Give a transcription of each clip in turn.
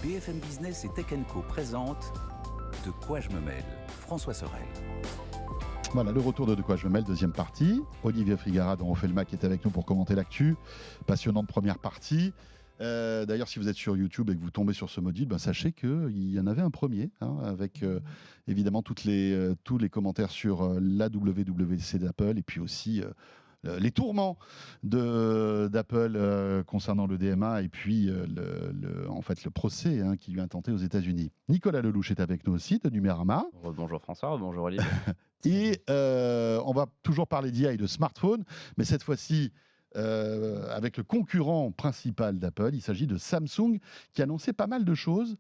BFM Business et Tech Co présente De quoi je me mêle, François Sorel. Voilà, le retour de quoi je me mêle, deuxième partie. Olivier Frigara, dont on fait le Mac, est avec nous pour commenter l'actu. Passionnante première partie. D'ailleurs, si vous êtes sur YouTube et que vous tombez sur ce module, sachez qu'il y en avait un premier, avec évidemment tous les commentaires sur la WWDC d'Apple et puis aussi les tourments d'Apple concernant le DMA et puis le procès qui lui a intenté aux États-Unis. Nicolas Lelouch est avec nous aussi de Numérama. Bonjour François, bonjour Olivier. Et on va toujours parler d'IA et de smartphone, mais cette fois-ci avec le concurrent principal d'Apple. Il s'agit de Samsung qui a annoncé pas mal de choses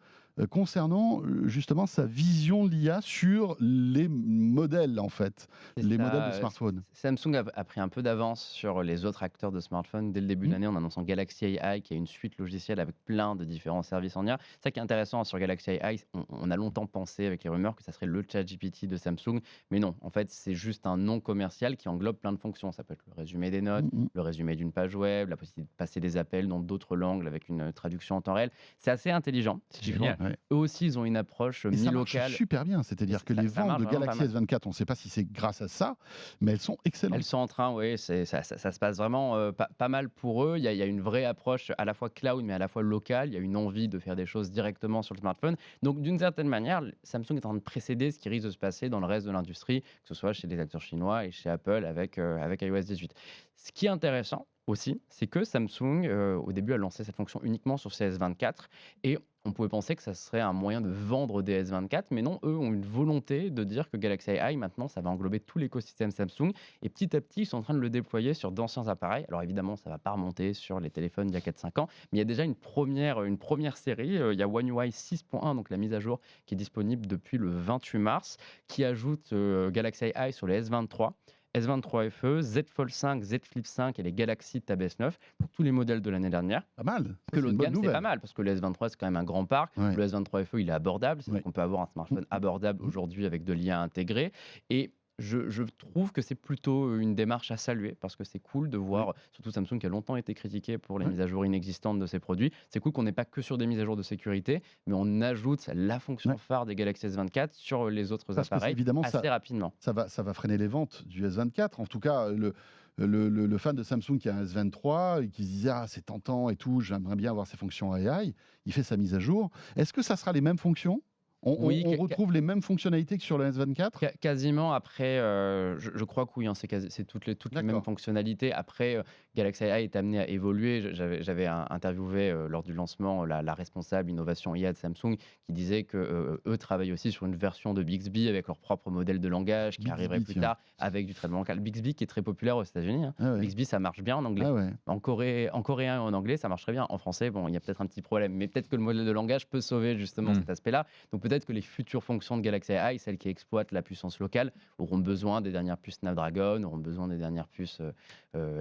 concernant justement sa vision de l'IA sur les modèles en fait, modèles de smartphones. Samsung a pris un peu d'avance sur les autres acteurs de smartphones dès le début de l'année en annonçant Galaxy AI, qui est une suite logicielle avec plein de différents services en IA. C'est ça qui est intéressant sur Galaxy AI. On a longtemps pensé avec les rumeurs que ça serait le ChatGPT de Samsung, mais non, en fait c'est juste un nom commercial qui englobe plein de fonctions. Ça peut être le résumé des notes, le résumé d'une page web, la possibilité de passer des appels dans d'autres langues avec une traduction en temps réel. C'est assez intelligent. C'est génial. Ouais. Eux aussi, ils ont une approche mi-locale. Ça marche super bien, c'est-à-dire que les ventes de Galaxy S24, on ne sait pas si c'est grâce à ça, mais elles sont excellentes. Elles sont en train, oui, ça se passe vraiment pas mal pour eux. Il y a une vraie approche à la fois cloud, mais à la fois locale. Il y a une envie de faire des choses directement sur le smartphone. Donc, d'une certaine manière, Samsung est en train de précéder ce qui risque de se passer dans le reste de l'industrie, que ce soit chez les acteurs chinois et chez Apple avec iOS 18. Ce qui est intéressant aussi, c'est que Samsung, au début, a lancé cette fonction uniquement sur ses S24 et on pouvait penser que ça serait un moyen de vendre des S24, mais non, eux ont une volonté de dire que Galaxy AI, maintenant, ça va englober tout l'écosystème Samsung. Et petit à petit, ils sont en train de le déployer sur d'anciens appareils. Alors évidemment, ça ne va pas remonter sur les téléphones d'il y a 4-5 ans, mais il y a déjà une première série. Il y a One UI 6.1, donc la mise à jour, qui est disponible depuis le 28 mars, qui ajoute Galaxy AI sur les S23. S23 FE, Z Fold 5, Z Flip 5 et les Galaxy Tab S9 pour tous les modèles de l'année dernière. Pas mal. Que l'autre gamme, c'est pas mal parce que le S23, c'est quand même un grand parc. Ouais. Le S23 FE, il est abordable. C'est-à-dire qu'on peut avoir un smartphone abordable aujourd'hui avec de l'IA intégrée. Et je trouve que c'est plutôt une démarche à saluer parce que c'est cool de voir, surtout Samsung qui a longtemps été critiqué pour les mises à jour inexistantes de ses produits. C'est cool qu'on n'ait pas que sur des mises à jour de sécurité, mais on ajoute la fonction phare des Galaxy S24 sur les autres appareils assez rapidement. Ça va freiner les ventes du S24. En tout cas, le fan de Samsung qui a un S23 et qui se disait c'est tentant et tout, j'aimerais bien avoir ces fonctions AI, il fait sa mise à jour. Est-ce que ça sera les mêmes fonctions ? On retrouve les mêmes fonctionnalités que sur le S24 ? Quasiment. Après, je crois que oui, c'est toutes les mêmes fonctionnalités. Après, Galaxy AI est amené à évoluer. J'avais interviewé lors du lancement la responsable innovation IA de Samsung qui disait qu'eux travaillent aussi sur une version de Bixby avec leur propre modèle de langage qui arriverait plus tard avec du traitement local. Bixby qui est très populaire aux États-Unis. Bixby, ça marche bien en anglais. En coréen et en anglais, ça marche très bien. En français, il y a peut-être un petit problème. Mais peut-être que le modèle de langage peut sauver justement cet aspect-là. Donc peut-être que les futures fonctions de Galaxy AI, celles qui exploitent la puissance locale, auront besoin des dernières puces Snapdragon, auront besoin des dernières puces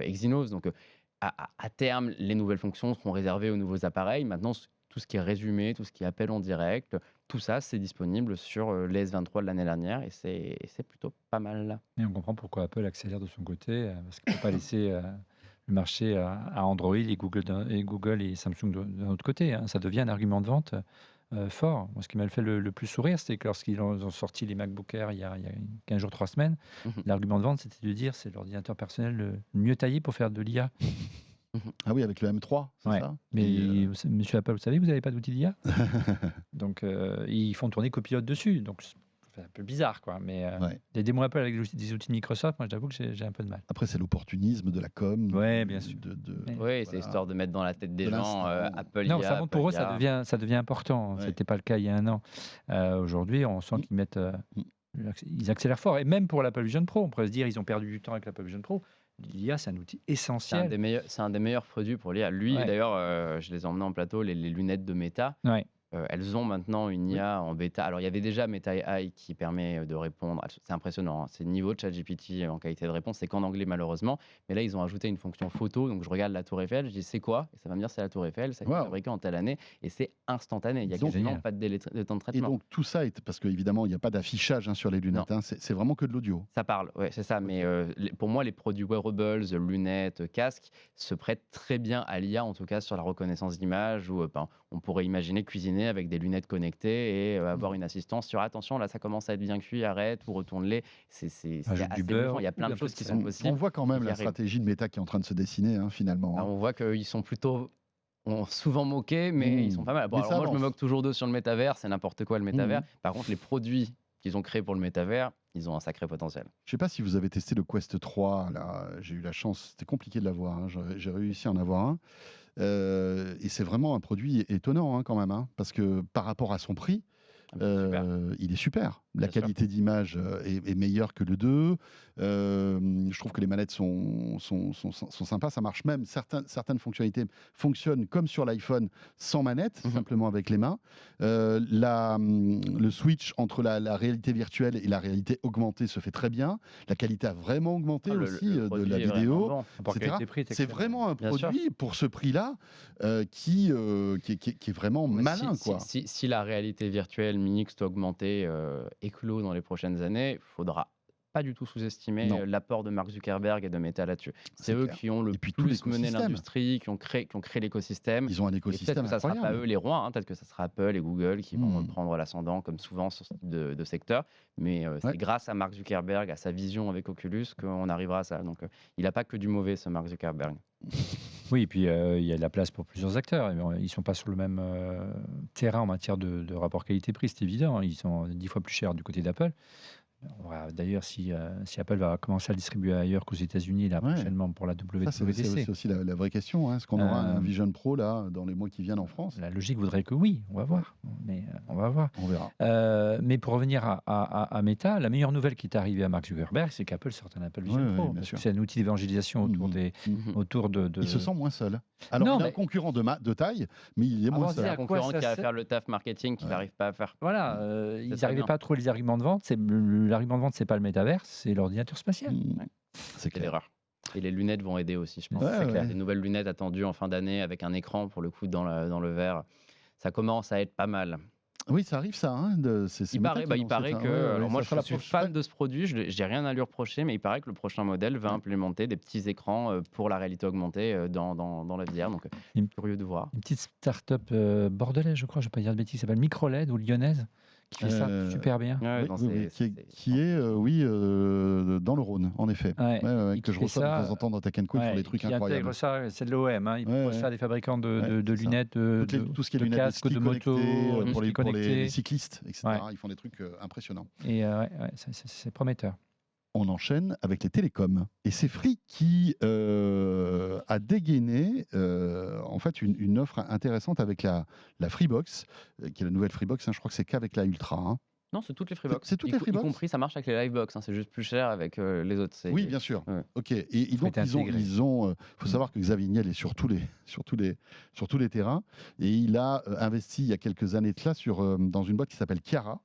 Exynos. Donc, à terme, les nouvelles fonctions seront réservées aux nouveaux appareils. Maintenant, tout ce qui est résumé, tout ce qui est appel en direct, tout ça, c'est disponible sur les S23 de l'année dernière et c'est plutôt pas mal là. Et on comprend pourquoi Apple accélère de son côté, parce qu'il ne peut pas laisser le marché à Android et Google et Samsung d'un autre côté. Ça devient un argument de vente fort. Moi, ce qui m'a fait le plus sourire, c'est que lorsqu'ils ont sorti les MacBook Air il y a 15 jours, 3 semaines, l'argument de vente, c'était de dire c'est l'ordinateur personnel le mieux taillé pour faire de l'IA. Ah oui, avec le M3, c'est ça. Mais monsieur Apple, vous savez que vous n'avez pas d'outil d'IA. Donc, ils font tourner Copilot dessus. Donc, c'est un peu bizarre, quoi. Mais des démos Apple avec des outils de Microsoft, moi, j'avoue que j'ai un peu de mal. Après, c'est l'opportunisme de la com. Oui, bien sûr. C'est histoire de mettre dans la tête des gens Apple non, IA. Ça montre pour eux, ça devient important. Ce n'était pas le cas il y a un an. Aujourd'hui, on sent qu'ils mettent... ils accélèrent fort. Et même pour l'Apple Vision Pro, on pourrait se dire ils ont perdu du temps avec l'Apple Vision Pro. L'IA, c'est un outil essentiel. C'est un des meilleurs produits pour l'IA. Lui, d'ailleurs, je les ai emmenés en plateau, les lunettes de Meta. Elles ont maintenant une IA en bêta. Alors, il y avait déjà Meta AI qui permet de répondre. C'est impressionnant. C'est le niveau de ChatGPT en qualité de réponse. C'est qu'en anglais, malheureusement. Mais là, ils ont ajouté une fonction photo. Donc, je regarde la Tour Eiffel. Je dis, c'est quoi ? Et ça va me dire, c'est la Tour Eiffel. Ça a été fabriqué en telle année. Et c'est instantané. Il y a quasiment pas de temps de traitement. Et donc, tout ça, parce qu'évidemment, il n'y a pas d'affichage sur les lunettes. C'est vraiment que de l'audio. Ça parle, c'est ça. Mais pour moi, les produits wearables, lunettes, casques, se prêtent très bien à l'IA, en tout cas sur la reconnaissance d'image, où on pourrait imaginer cuisiner dîner avec des lunettes connectées et avoir une assistance sur attention, là ça commence à être bien cuit, arrête ou retourne-les. C'est Ajoute du assez beurre, bluffant. Il y a plein de un peu choses de qui sel. sont On possibles. voit quand même qui la arrivent. stratégie de Meta qui est en train de se dessiner, hein, finalement. Alors, hein. on voit qu'ils sont plutôt souvent moqués, mais ils sont pas mal. Bon, Mais alors ça moi, je me avance. moque toujours d'eux sur le métavers, c'est n'importe quoi le métavers. Mhm. Par contre, les produits qu'ils ont créés pour le métavers, ils ont un sacré potentiel. Je sais pas si vous avez testé le Quest 3. Là, j'ai eu la chance, c'était compliqué de l'avoir. Hein. J'ai réussi à en avoir un. Et c'est vraiment un produit étonnant hein, quand même, hein, parce que par rapport à son prix, Super. il est super. La Bien sûr. qualité d'image est meilleure que le 2. Je trouve que les manettes sont sympas. Ça marche même. Certaines fonctionnalités fonctionnent comme sur l'iPhone sans manette, Mhm. simplement avec les mains. Le switch entre la réalité virtuelle et la réalité augmentée se fait très bien. La qualité a vraiment augmenté aussi Le de produit la est vraiment vidéo. bon. Rapport etc. qualité-prix est C'est excellent. vraiment un Bien sûr. produit pour ce prix-là qui est vraiment Mais malin. si, Quoi. si la réalité virtuelle mixte augmentée éclot dans les prochaines années, il faudra pas du tout sous-estimer Non. l'apport de Mark Zuckerberg et de Meta là-dessus. C'est eux clair. qui ont le Et puis tout plus mené l'écosystème. l'industrie, qui ont créé l'écosystème. Ils ont un Et peut-être écosystème que ça ne sera pas incroyable. eux les rois, hein, peut-être que ça sera Apple et Google qui vont Hmm. prendre l'ascendant, comme souvent sur ce type de secteur. Mais Ouais. c'est grâce à Mark Zuckerberg, à sa vision avec Oculus, qu'on arrivera à ça. Donc il n'a pas que du mauvais, ce Mark Zuckerberg. Oui, et puis il y a de la place pour plusieurs acteurs. Ils ne sont pas sur le même terrain en matière de rapport qualité-prix, c'est évident. Ils sont 10 fois plus chers du côté d'Apple. On verra d'ailleurs si Apple va commencer à le distribuer ailleurs qu'aux États-Unis là, Ouais. prochainement pour la Ça, c'est WWDC. aussi la vraie question. Hein. Est-ce qu'on aura un Euh, Vision Pro là, dans les mois qui viennent en France? La logique voudrait que oui, on va voir. Mais on va voir. On verra. Mais pour revenir à Meta, la meilleure nouvelle qui est arrivée à Mark Zuckerberg, c'est qu'Apple sort un Apple Vision Ouais, Pro. bien Parce sûr. que c'est un outil d'évangélisation autour, Mhm. autour de. Il se sent moins seul. Alors, Non, il a un mais- concurrent de taille, mais il est moins Avant, C'est seul. un à quoi concurrent ça qui va sert faire le taf marketing qu'il Ouais. n'arrive pas à faire. Voilà, C'est ils très n'arrivaient bien. pas à trouver les arguments de vente. L'argument de vente, c'est pas le métaverse, c'est l'ordinateur spatial. Hmm. Ouais. C'est C'est clair. l'erreur. Et les lunettes vont aider aussi, je pense. Ouais, C'est clair. ouais. Des nouvelles lunettes attendues en fin d'année avec un écran, pour le coup, dans le verre. Ça commence à être pas mal. Oui, ça arrive ça. Hein, c'est Il Meta paraît, qui il annonce paraît ça. que. Ouais, ouais, Alors ça moi, sera je la suis prochaine- fan de ce produit, j'ai rien à lui reprocher, mais il paraît que le prochain modèle va implémenter des petits écrans pour la réalité augmentée dans la visière. Donc, Il me- curieux de voir. Une petite start-up bordelaise, je crois, je ne vais pas dire de bêtises, qui s'appelle Microled ou Lyonnaise, qui fait ça Euh, super bien. Ouais, Oui, non, oui, oui, c'est- qui est dans le Rhône, en effet. Ouais. Ouais, Et que qui je fait reçois de ça, temps en temps dans Tech Co, ils font Ouais, des trucs qui incroyables. intègre ça, c'est de l'OM, hein, ils Ouais, proposent ouais. ça à des fabricants de, Ouais, de c'est ça. lunettes, Tout ce qui est de lunettes casques, ski de moto, connectées, pour ski les connectés. cyclistes, etc. Ouais. Ils font des trucs impressionnants. Et c'est prometteur. On enchaîne avec les télécoms. Et c'est Free qui a dégainé en fait une offre intéressante avec la Freebox, qui est la nouvelle Freebox. Hein, je crois que c'est qu'avec la Ultra. Hein. Non, c'est toutes les Freebox. C'est toutes les Y Freebox compris, ça marche avec les Livebox. C'est juste plus cher avec les autres. Oui, bien sûr. Ouais. Ok. Et donc été intégré. faut savoir que Xavier Niel est sur tous les terrains, et il a investi il y a quelques années de cela dans une boîte qui s'appelle Chiara.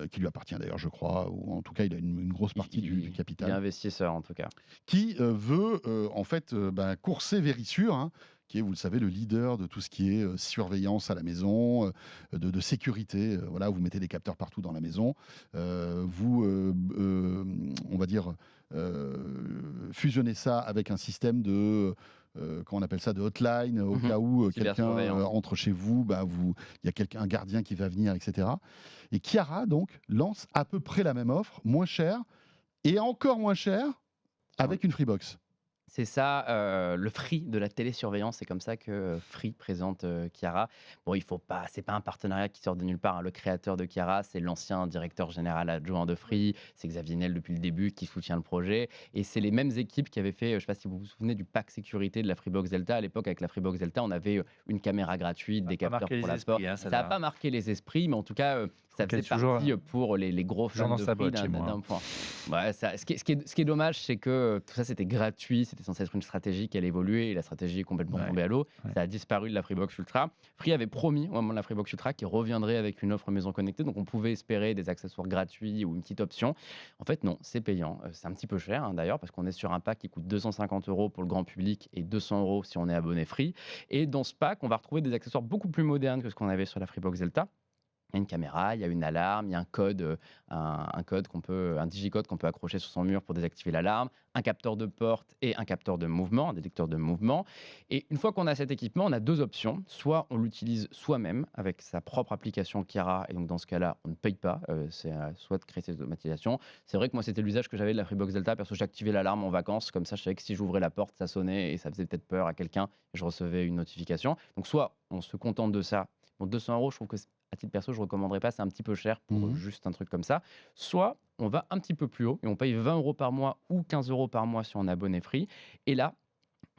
Qui lui appartient d'ailleurs, je crois, ou en tout cas, il a une grosse partie du Il est capital, investisseur, en tout cas. qui veut en fait courser Verisure, hein, qui est, vous le savez, le leader de tout ce qui est surveillance à la maison, de sécurité. Voilà, vous mettez des capteurs partout dans la maison, on va dire, fusionnez ça avec un système de comment on appelle ça, de hotline, au cas où quelqu'un Cybersurveillance. entre chez vous, il y a un gardien qui va venir, etc. Et Chiara, donc, lance à peu près la même offre, moins cher, et encore moins cher, avec une Freebox. C'est ça, le Free de la télésurveillance, c'est comme ça que Free présente Chiara. Bon, c'est pas un partenariat qui sort de nulle part, hein. Le créateur de Chiara, c'est l'ancien directeur général adjoint de Free, c'est Xavier Niel depuis le début qui soutient le projet, et c'est les mêmes équipes qui avaient fait, je ne sais pas si vous vous souvenez du pack sécurité de la Freebox Delta. À l'époque, avec la Freebox Delta, on avait une caméra gratuite, des capteurs pour la porte. Ça n'a pas marqué les esprits, mais en tout cas, ça faisait partie pour les gros fans de Free d'un point. Ouais, ce qui est dommage, c'est que tout ça, c'était gratuit, c'était censé être une stratégie qui allait évoluer, et la stratégie est complètement tombée à l'eau. Ouais. Ça a disparu de la Freebox Ultra. Free avait promis au moment de la Freebox Ultra qu'il reviendrait avec une offre maison connectée, donc on pouvait espérer des accessoires gratuits ou une petite option. En fait, non, c'est payant. C'est un petit peu cher, hein, d'ailleurs, parce qu'on est sur un pack qui coûte 250 € pour le grand public et 200 € si on est abonné Free. Et dans ce pack, on va retrouver des accessoires beaucoup plus modernes que ce qu'on avait sur la Freebox Delta. Il y a une caméra, il y a une alarme, il y a un code, un digicode qu'on peut accrocher sur son mur pour désactiver l'alarme, un capteur de porte et un capteur de mouvement, un détecteur de mouvement. Et une fois qu'on a cet équipement, on a 2 options. Soit on l'utilise soi-même avec sa propre application Kiara, et donc dans ce cas-là, on ne paye pas. C'est soit de créer ces automatisations. C'est vrai que moi, c'était l'usage que j'avais de la Freebox Delta, parce que j'activais l'alarme en vacances. Comme ça, je savais que si j'ouvrais la porte, ça sonnait et ça faisait peut-être peur à quelqu'un. Et je recevais une notification. Donc soit on se contente de ça. Bon, 200 €, je trouve que à titre perso, je ne recommanderais pas, c'est un petit peu cher pour Mhm. juste un truc comme ça. Soit on va un petit peu plus haut et on paye 20 € par mois ou 15 € par mois si on est abonné free. Et là,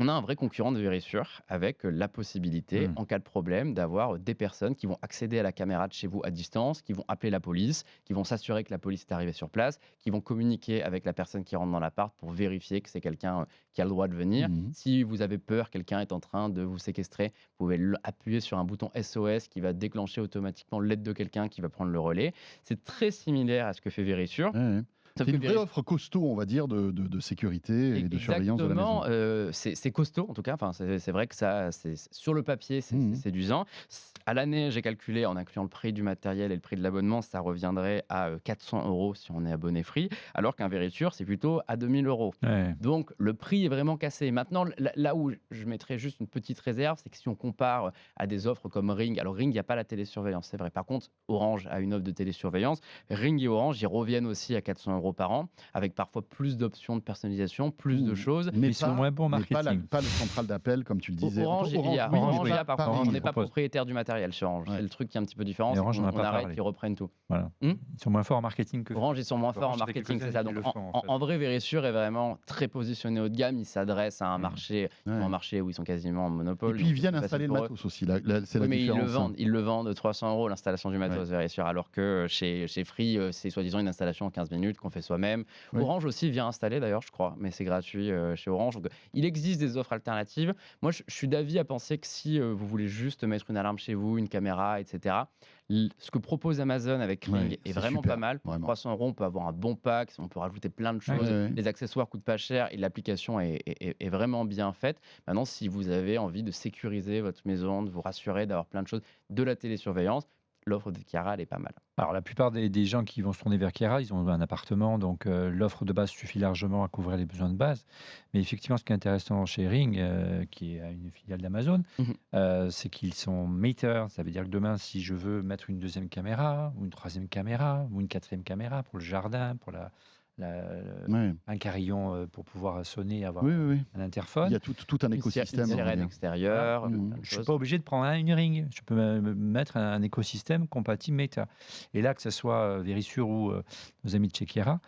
on a un vrai concurrent de Verisure avec la possibilité, Mm. en cas de problème, d'avoir des personnes qui vont accéder à la caméra de chez vous à distance, qui vont appeler la police, qui vont s'assurer que la police est arrivée sur place, qui vont communiquer avec la personne qui rentre dans l'appart pour vérifier que c'est quelqu'un qui a le droit de venir. Mhm. Si vous avez peur, quelqu'un est en train de vous séquestrer, vous pouvez appuyer sur un bouton SOS qui va déclencher automatiquement l'aide de quelqu'un qui va prendre le relais. C'est très similaire à ce que fait Verisure. Ouais, ouais. Sauf C'est que une vraie offre costaud, on va dire, de sécurité et de surveillance de la maison. Exactement, c'est costaud en tout cas. Enfin, c'est vrai que ça, sur le papier, c'est Mhm. séduisant. À l'année, j'ai calculé en incluant le prix du matériel et le prix de l'abonnement, ça reviendrait à 400 € si on est abonné free, alors qu'un Verisure, c'est plutôt à 2000 €. Ouais. Donc le prix est vraiment cassé. Maintenant, là où je mettrais juste une petite réserve, c'est que si on compare à des offres comme Ring, alors Ring, il n'y a pas la télésurveillance, c'est vrai. Par contre, Orange a une offre de télésurveillance. Ring et Orange, ils reviennent aussi à 400 € par an, avec parfois plus d'options de personnalisation, plus de Mhm. choses. Mais ils sont moins bons en mais pas marketing. pas le central d'appel, comme tu le disais. Orange, il y a, oui, Orange, mais il y a, par contre, Ring. on n'est pas propose. propriétaire du matériel sur Orange. Ouais. C'est le truc qui est un petit peu différent. Mais c'est Orange, qu'on- on en a on pas arrête parlé. qu'ils reprennent tout. Voilà. Hmm Ils sont moins forts en marketing que Orange, ils sont moins forts en Orange, ça fait marketing, quelques c'est ça. années Donc, qu'ils le font, en fait. en vrai, Verisure est vraiment très positionné haut de gamme. Il s'adresse à un marché, Ouais. un marché où ils sont quasiment en monopole. Et puis donc ils viennent c'est installer facile le pour eux. matos aussi. C'est Oui, la mais différence. ils le vendent 300 € l'installation du matos Verisure, alors que chez Free, c'est soi-disant une installation en 15 minutes qu'on fait soi-même. Oui. Orange aussi vient installer d'ailleurs, je crois, mais c'est gratuit chez Orange. Donc, il existe des offres alternatives. Moi, je suis d'avis à penser que si vous voulez juste mettre une alarme chez vous, une caméra, etc., ce que propose Amazon avec Ring Ouais, est c'est vraiment super, pas mal. Pour vraiment. 300 €, on peut avoir un bon pack, on peut rajouter plein de choses. Ouais. Les accessoires coûtent pas cher et l'application est vraiment bien faite. Maintenant, si vous avez envie de sécuriser votre maison, de vous rassurer, d'avoir plein de choses, de la télésurveillance, l'offre de Kiara, elle est pas mal. Alors, la plupart des gens qui vont se tourner vers Kiara, ils ont un appartement, donc l'offre de base suffit largement à couvrir les besoins de base. Mais effectivement, ce qui est intéressant chez Ring, qui est une filiale d'Amazon, c'est qu'ils sont meter. Ça veut dire que demain, si je veux mettre une deuxième caméra, ou une troisième caméra, ou une quatrième caméra pour le jardin, pour Ouais. un carillon pour pouvoir sonner, avoir Oui, oui, oui. un interphone, Il y a tout un écosystème. Une on va sirène dire. extérieure, Voilà. plein de je ne suis choses. pas obligé de prendre une Ring. Je peux me mettre un écosystème compatible Meta. Et là, que ce soit Verisure ou nos amis de chez Kiara,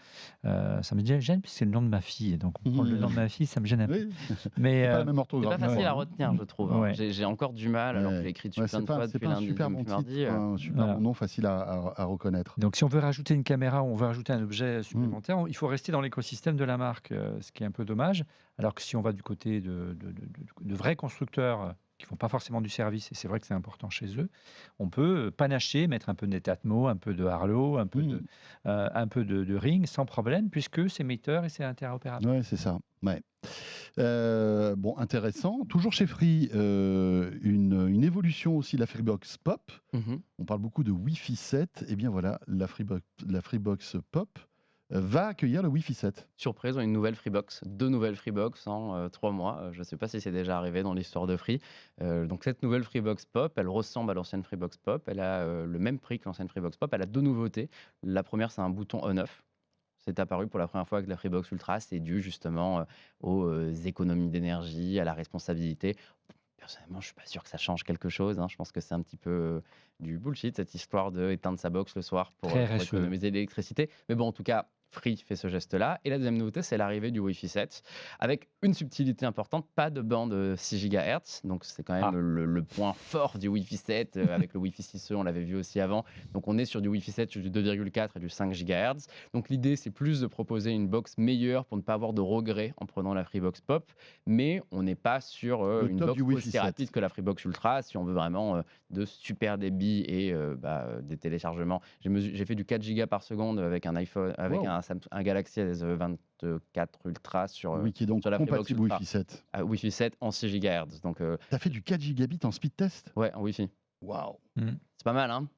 ça me gêne puisque c'est le nom de ma fille. Donc, prendre le nom de ma fille, ça me gêne un peu. Oui, Mais c'est pas la même C'est orthographe. pas facile Ouais. à retenir, je trouve. Ouais. J'ai encore du mal, alors que je l'ai écrit dessus Ouais, plein c'est de fois pas depuis un lundi, super bon depuis mardi. titre, un super Voilà. bon nom facile à reconnaître. donc, si on veut rajouter une caméra ou on veut rajouter un objet supplémentaire, il faut rester dans l'écosystème de la marque, ce qui est un peu dommage. Alors que si on va du côté de vrais constructeurs qui font pas forcément du service, et c'est vrai que c'est important chez eux, on peut panacher, mettre un peu de Netatmo, un peu de Harlow, un peu de Ring sans problème, puisque c'est meter et c'est interopérable. Ouais, c'est ça. Ouais. Bon, intéressant. Toujours chez Free, une évolution aussi de la Freebox Pop. Mhm. On parle beaucoup de Wi-Fi 7. Et bien voilà, la Freebox Pop va accueillir le Wi-Fi 7. Surprise, on a une nouvelle Freebox, 2 nouvelles Freebox en 3 mois. Je ne sais pas si c'est déjà arrivé dans l'histoire de Free. Donc cette nouvelle Freebox Pop, elle ressemble à l'ancienne Freebox Pop. Elle a le même prix que l'ancienne Freebox Pop. Elle a 2 nouveautés. La première, c'est un bouton on-off. C'est apparu pour la première fois avec la Freebox Ultra. C'est dû justement aux économies d'énergie, à la responsabilité. Personnellement, je ne suis pas sûr que ça change quelque chose. Je pense que c'est un petit peu du bullshit, cette histoire d'éteindre sa box le soir pour Très RSE. économiser l'électricité. Mais bon, en tout cas, Free fait ce geste-là. Et la deuxième nouveauté, c'est l'arrivée du Wi-Fi 7, avec une subtilité importante, pas de bande 6 GHz. Donc c'est quand même le point fort du Wi-Fi 7, avec le Wi-Fi 6E, on l'avait vu aussi avant. Donc on est sur du Wi-Fi 7, sur du 2,4 et du 5 GHz. Donc l'idée, c'est plus de proposer une box meilleure pour ne pas avoir de regrets en prenant la Freebox Pop. Mais on n'est pas sur une top box du Wi-Fi aussi 7. rapide que la Freebox Ultra, si on veut vraiment de super débit et des téléchargements. J'ai fait du 4 Go par seconde avec un iPhone, avec Wow. un Galaxy S24 Ultra sur, Oui, qui est donc sur la Freebox compatible Ultra. Wi-Fi 7. Wi-Fi 7 en 6 GHz. Donc, Tu as fait du 4 gigabits en speed test? ouais, en Wi-Fi. Waouh. C'est pas mal, hein.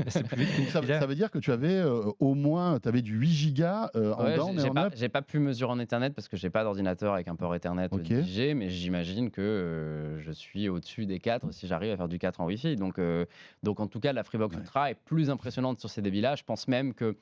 C'est plus vite Donc que ça filaire. veut dire que tu avais au moins du 8 gigas en Ouais, down et en up. j'ai pas pu mesurer en Ethernet parce que j'ai pas d'ordinateur avec un port Ethernet Ok. 10G, mais j'imagine que je suis au-dessus des 4 si j'arrive à faire du 4 en Wi-Fi. Donc en tout cas, la Freebox Ouais. Ultra est plus impressionnante sur ces débits-là. Je pense même que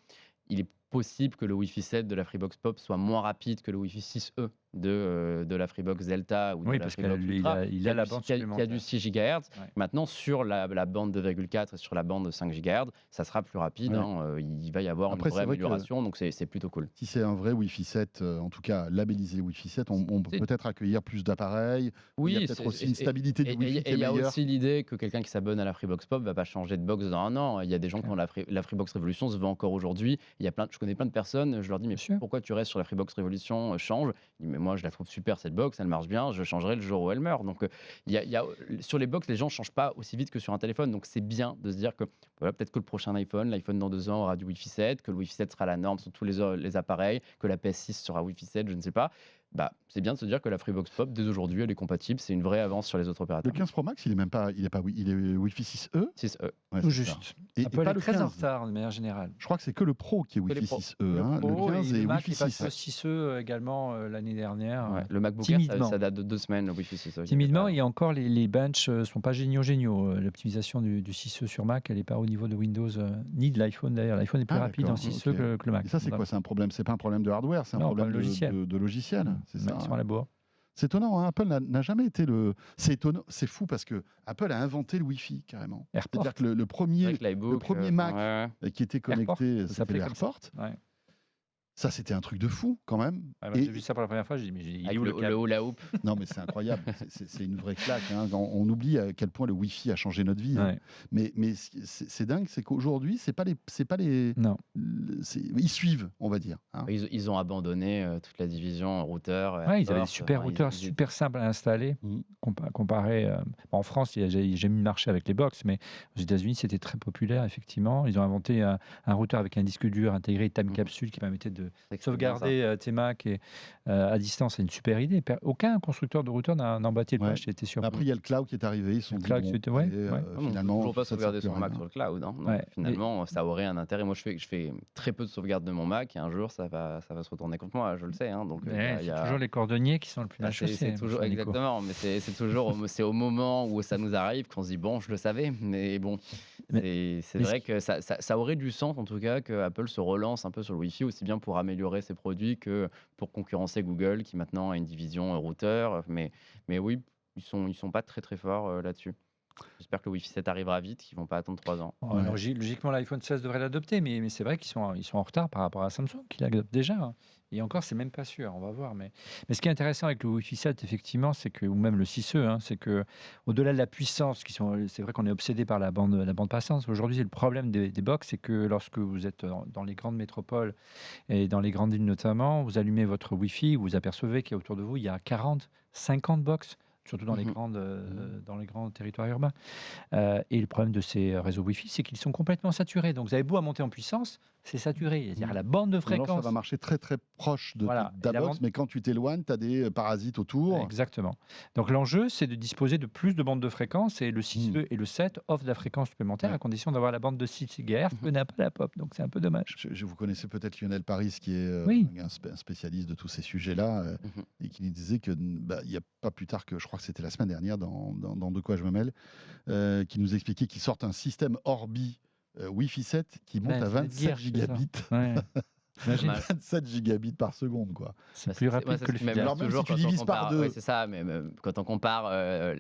il est possible que le Wi-Fi 7 de la Freebox Pop soit moins rapide que le Wi-Fi 6E de la Freebox Delta ou de Oui, la parce Freebox qu'il Ultra, a la bande qui a du supplémentaire. 6 GHz. Ouais. Maintenant, sur la bande 2,4 et sur la bande de 5 GHz, ça sera plus rapide. Ouais. hein, il va y avoir Après, une vraie c'est vrai que- amélioration, donc c'est plutôt cool. Si c'est un vrai Wi-Fi 7, en tout cas labellisé Wi-Fi 7, on peut C'est- peut-être accueillir plus d'appareils. Il y a peut-être aussi une stabilité du Wi-Fi qui Et est il y a meilleure. aussi l'idée que quelqu'un qui s'abonne à la Freebox Pop va pas changer de box dans un an. Il y a des gens qui ont la Freebox Revolution se vend encore aujourd'hui. Je connais plein de personnes, je leur dis mais Bien sûr. pourquoi tu restes sur la Freebox Revolution, change. Ils disent, mais moi je la trouve super cette box, elle marche bien, je changerai le jour où elle meurt. Donc sur les box, les gens changent pas aussi vite que sur un téléphone. Donc c'est bien de se dire que voilà, peut-être que le prochain l'iPhone dans 2 ans aura du Wi-Fi 7, que le Wi-Fi 7 sera la norme sur tous les appareils, que la PS6 sera Wi-Fi 7, je ne sais pas. C'est bien de se dire que la Freebox Pop, dès aujourd'hui, elle est compatible. C'est une vraie avance sur les autres Le opérateurs. 15 Pro Max, il est Wi-Fi 6E. 6E. Ouais, Tout c'est ça. juste. Et Apple pas est le très en 15. retard de manière générale. Je crois que c'est que le Pro qui est Que les Wi-Fi pros. 6E. Le hein. Pro Le 15 et est le Mac Wi-Fi est passé 6. au 6E également l'année dernière. Ouais, le MacBook Air, timidement. ça date de 2 semaines, le Wi-Fi 6E. Timidement, et encore les benches sont pas géniaux. L'optimisation du 6E sur Mac, elle n'est pas au niveau de Windows, ni de l'iPhone d'ailleurs. L'iPhone est plus Ah, rapide en d'accord, 6E ok. que le Mac. Et ça, c'est quoi? C'est un problème? C'est pas un problème de hardware, c'est un Non, problème problème logiciel. de logiciel. C'est ça. Ils sont à la bourre. C'est étonnant, hein, Apple n'a jamais été le. C'est étonnant, c'est fou parce que Apple a inventé le Wi-Fi carrément. AirPort. C'est-à-dire que le premier, Avec l'iBook, le premier Mac ouais. qui était AirPort, connecté, ça c'était s'appelait le comme ça. AirPort. Ouais. Ça, c'était un truc de fou quand même. Ah, Et- j'ai vu ça pour la première fois, j'ai dit, mais il est Avec où le le câble hula hoop. Non, mais c'est incroyable. C'est une vraie claque. Hein. On oublie à quel point le Wi-Fi a changé notre vie. hein. Ouais. Mais c'est dingue, c'est qu'aujourd'hui, c'est pas les. Non. Ils suivent, on va dire. hein. Ils ont abandonné toute la division routeur. Ouais, ils avaient des AirPort, super enfin, routeurs, ils- super simples à installer. Mhm. Comparé, en France, j'ai mis le marché avec les box, mais aux États-Unis, c'était très populaire, effectivement. Ils ont inventé un routeur avec un disque dur intégré Time Mhm. Capsule qui permettait de c'est bien ça. sauvegarder tes Mac à distance. C'est une super idée. Aucun constructeur de routeur n'a embatté le Ouais. pas. J'ai été surpris. Après, il y a le cloud qui est arrivé. Ils se sont Le dit, cloud, bon, c'était- ouais, allez, ouais. On peut finalement, toujours pas ça ne sauvegarder sert son plus à Mac rien. sur le cloud. hein. Donc, Ouais, finalement, ça aurait un intérêt. Moi, je fais très peu de sauvegarde de mon Mac et un jour, ça va se retourner contre moi. Je le sais. hein. Donc, Mais il y c'est a- toujours les cordonniers qui sont le plus mal Ah, c'est chaussés. toujours cher Nico. exactement, mais c'est toujours c'est au moment où ça nous arrive qu'on se dit bon, je le savais, mais bon, c'est mais vrai que ça aurait du sens en tout cas que Apple se relance un peu sur le Wi-Fi aussi bien pour améliorer ses produits que pour concurrencer Google qui maintenant a une division routeur, mais oui, ils sont pas très très forts là-dessus. J'espère que le Wi-Fi 7 arrivera vite, qu'ils vont pas attendre 3 ans. Oh, alors, logiquement, l'iPhone 16 devrait l'adopter, mais c'est vrai qu'ils sont en retard par rapport à Samsung, qui l'adopte déjà. hein. Et encore, c'est même pas sûr, on va voir. Mais ce qui est intéressant avec le Wi-Fi 7, effectivement, c'est que, ou même le 6E, hein, c'est que au-delà de la puissance, c'est vrai qu'on est obsédé par la bande passante. Aujourd'hui, le problème des box, c'est que lorsque vous êtes dans les grandes métropoles et dans les grandes villes notamment, vous allumez votre Wi-Fi, vous apercevez qu'il y a autour de vous, il y a 40, 50 box. Surtout dans les grands territoires urbains. Et le problème de ces réseaux Wi-Fi, c'est qu'ils sont complètement saturés. Donc, vous avez beau à monter en puissance, c'est saturé. C'est-à-dire la bande de Alors, fréquence. ça va marcher très très proche de Voilà. ta Et la box, bande- mais quand tu t'éloignes, tu as des parasites autour. Exactement. Donc, l'enjeu, c'est de disposer de plus de bandes de fréquence. Et le 6E et le 7 offrent de la fréquence supplémentaire Ouais. à condition d'avoir la bande de 6 GHz que n'a pas la pop. Donc, c'est un peu dommage. Vous connaissez peut-être Lionel Paris, qui est Oui. un spécialiste de tous ces sujets-là, et qui nous disait que il n'y a pas plus tard que, je crois que c'était la semaine dernière, dans De quoi je me mêle, qui nous expliquait qu'ils sortent un système Orbi Wi-Fi 7 qui monte Ouais, à c'est 27 Netgear, c'est ça. gigabits. Ouais. Imagine, Mal. 27 gigabits par seconde, quoi. c'est Bah, plus rapide ouais, que le ce qui m'amuse filaire. Alors, même toujours si tu quand on divises par compare- deux. ouais, c'est ça, mais quand on compare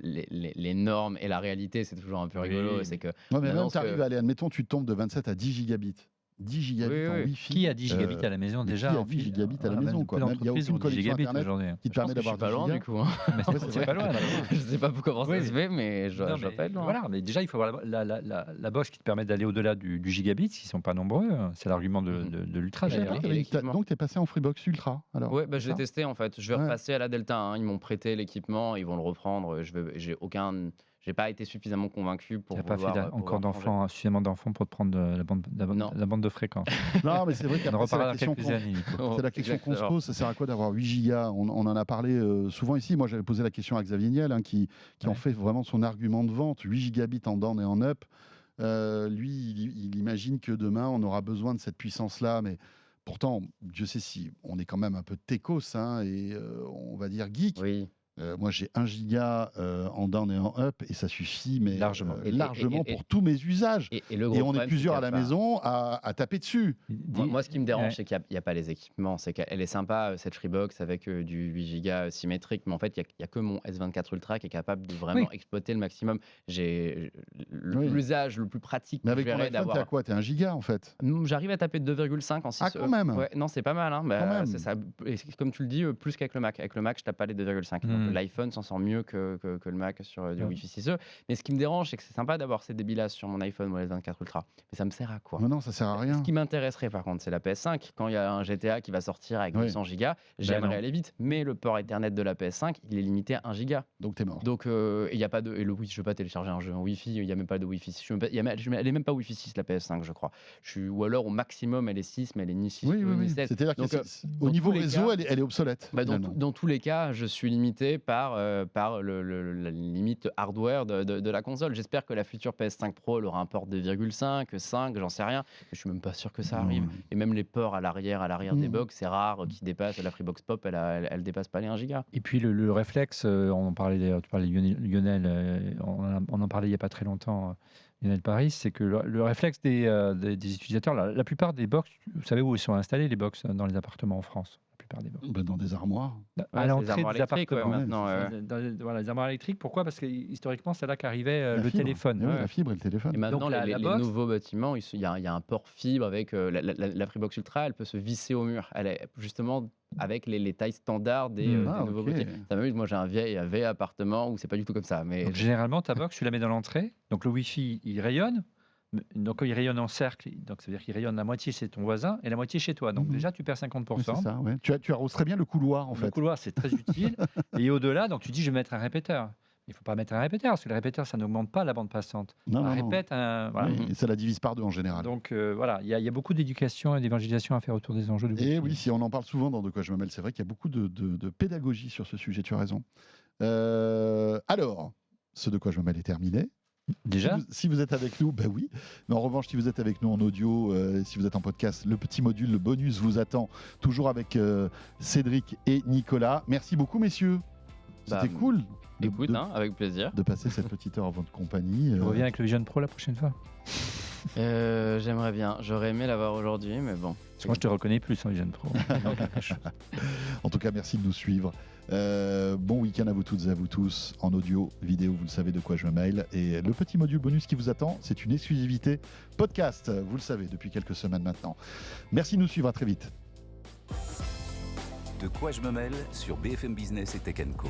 les normes et la réalité, c'est toujours un peu rigolo. Oui. C'est que Ouais, mais Maintenant, même, ce que- tu arrives à aller, admettons, tu tombes de 27 à 10 gigabits. 10 gigabits Oui, en oui. Wi-Fi. Qui a 10 gigabits à la maison mais déjà qui a en 10 gigabits à la Même maison, de quoi. peu Même, il y a d'entreprises aucune ont 10 connexion gigabits Internet aujourd'hui. qui te je pense permet que je suis d'avoir pas 10 loin gigas. du coup. hein. Mais c'est pas loin. Je sais pas comment ça Oui. se fait, mais je Non, dois mais pas être loin. voilà, mais déjà, il faut avoir la box qui te permet d'aller au-delà du gigabit, qui ne sont pas nombreux. C'est l'argument de l'Ultra, Je savais d'ailleurs. pas que Et t'avais l'équipement. donc, tu es passé en Freebox Ultra. Alors, Ouais, je c'est l'ai ça testé en fait. Je vais Ouais. repasser à la Delta. hein. Ils m'ont prêté l'équipement, ils vont le reprendre. J'ai j'ai pas été suffisamment convaincu Tu pour n'as pas fait vouloir, encore changer. d'enfants, suffisamment d'enfants pour te prendre Non. la bande de fréquence. Non, mais c'est vrai On en qu'après, c'est la reparlera dans question quelques qu'on- années, Nico. c'est la question qu'on se Exactement. pose, ça sert à quoi d'avoir 8 gigas on en a parlé souvent ici. Moi, j'avais posé la question à Xavier Niel, qui en Ouais. fait vraiment son argument de vente, 8 gigabits en down et en up. Lui, il imagine que demain, on aura besoin de cette puissance-là, mais pourtant, Dieu sait si on est quand même un peu techos, et on va dire geek. Oui. Moi, j'ai 1 giga en down et en up, et ça suffit, mais Largement. largement Et- pour tous mes usages. Et le gros Et on est problème, plusieurs c'est à la qu'il y a pas- maison à taper dessus. Moi, ce qui me dérange, Ouais. c'est qu'il n'y a pas les équipements. C'est qu'elle est sympa, cette Freebox, avec du 8 Go symétrique, mais en fait, il n'y a que mon S24 Ultra qui est capable de vraiment exploiter le maximum. Oui. L'usage le plus pratique Mais que avec ton j'aurais iPhone, t'es à d'avoir. quoi? T'es 1 giga en fait. J'arrive à taper 2,5 en 6. Ah, quand même. Ouais, non, c'est pas mal. Hein. Bah, Quand même. c'est ça. Et comme tu le dis, plus qu'avec le Mac. Avec le Mac, je tape pas les 2,5. Donc l'iPhone s'en sort mieux que le Mac sur du Ouais. Wi-Fi 6E. Mais ce qui me dérange, c'est que c'est sympa d'avoir ces débilas sur mon iPhone ou les 24 Ultra. Mais ça me sert à quoi? Non, ça sert à rien. Ce qui m'intéresserait par contre, c'est la PS5. Quand il y a un GTA qui va sortir avec Oui. 200 gigas, non. j'aimerais aller vite. Mais le port Ethernet de la PS5, il est limité à 1 giga. Donc t'es mort. Donc, il y a pas de. Et le Wi-Fi, je ne veux pas télécharger un jeu en Wi-Fi, il n'y a même pas de Wi-Fi 6. Elle est même pas Wi-Fi 6, la PS5, je crois. Ou alors au maximum, elle est 6, mais elle est ni 6 Oui, ni oui. 7. C'est-à-dire Donc, qu'au dans niveau tous les réseau, cas- elle est obsolète. Bah, finalement. dans tous les cas, je suis limité par la limite hardware de la console. J'espère que la future PS5 Pro elle aura un port 2,5, 5, j'en sais rien. Mais je suis même pas sûr que ça arrive. Ouais. Et même les ports à l'arrière des Mm. box, c'est rare qui dépassent. La Freebox Pop, elle dépasse pas les 1 giga. Et puis le réflexe, on en parlait d'ailleurs, tu parlais de Lionel, on en parlait il n'y a pas très longtemps, Lionel Paris, c'est que le réflexe des utilisateurs, la plupart des box, vous savez où ils sont installés les box dans les appartements en France? La plupart des box. Bah, dans des armoires. Ouais, À c'est l'entrée les armoires des électriques, ouais, appartements. maintenant. Voilà, les armoires électriques, pourquoi? Parce que historiquement, c'est là qu'arrivait La le fibre. téléphone. Eh oui, Ouais. La fibre et le téléphone. Et maintenant, Donc, la les box- nouveaux bâtiments, il y a un port fibre avec la Freebox Ultra, elle peut se visser au mur. Elle est justement avec les tailles standards des nouveaux ok. bâtiments. Ça m'amuse, moi j'ai un vieil appartement où c'est pas du tout comme ça. Mais Donc, généralement, ta box, tu la mets dans l'entrée. Donc le Wi-Fi, il rayonne. Donc il rayonne en cercle. Donc ça veut dire qu'il rayonne la moitié chez ton voisin et la moitié chez toi. Donc Mhm. déjà, tu perds Oui, 50%. c'est ça, ouais. Tu arroses très bien le couloir en Le fait. couloir, c'est très utile. Et au-delà, donc tu dis, je vais mettre un répéteur. Il ne faut pas mettre un répéteur, parce que le répéteur, ça n'augmente pas la bande passante. Non, Un non, non. répète, voilà. Oui, et ça la divise par deux en général. Donc voilà, il y a beaucoup d'éducation et d'évangélisation à faire autour des enjeux de Et Wi-Fi. oui, si on en parle souvent dans De quoi je me mêle, c'est vrai qu'il y a beaucoup de pédagogie sur ce sujet, tu as raison. Alors, ce De quoi je me mêle est terminé. Déjà, Si vous êtes avec nous, ben oui. Mais en revanche, si vous êtes avec nous en audio, si vous êtes en podcast, le petit module, le bonus vous attend toujours avec Cédric et Nicolas. Merci beaucoup, messieurs. C'était Bah, cool écoute, hein, avec plaisir. de passer cette petite heure en votre compagnie. tu reviens avec le Vision Pro la prochaine fois. J'aimerais bien. J'aurais aimé l'avoir aujourd'hui, mais bon. Parce que moi, je te reconnais plus en Vision Pro. En tout cas, merci de nous suivre. Bon week-end à vous toutes et à vous tous. En audio, vidéo, vous le savez de quoi je me mêle. Et le petit module bonus qui vous attend, c'est une exclusivité podcast. Vous le savez depuis quelques semaines maintenant. Merci de nous suivre. À très vite. De quoi je me mêle sur BFM Business et Tech Co.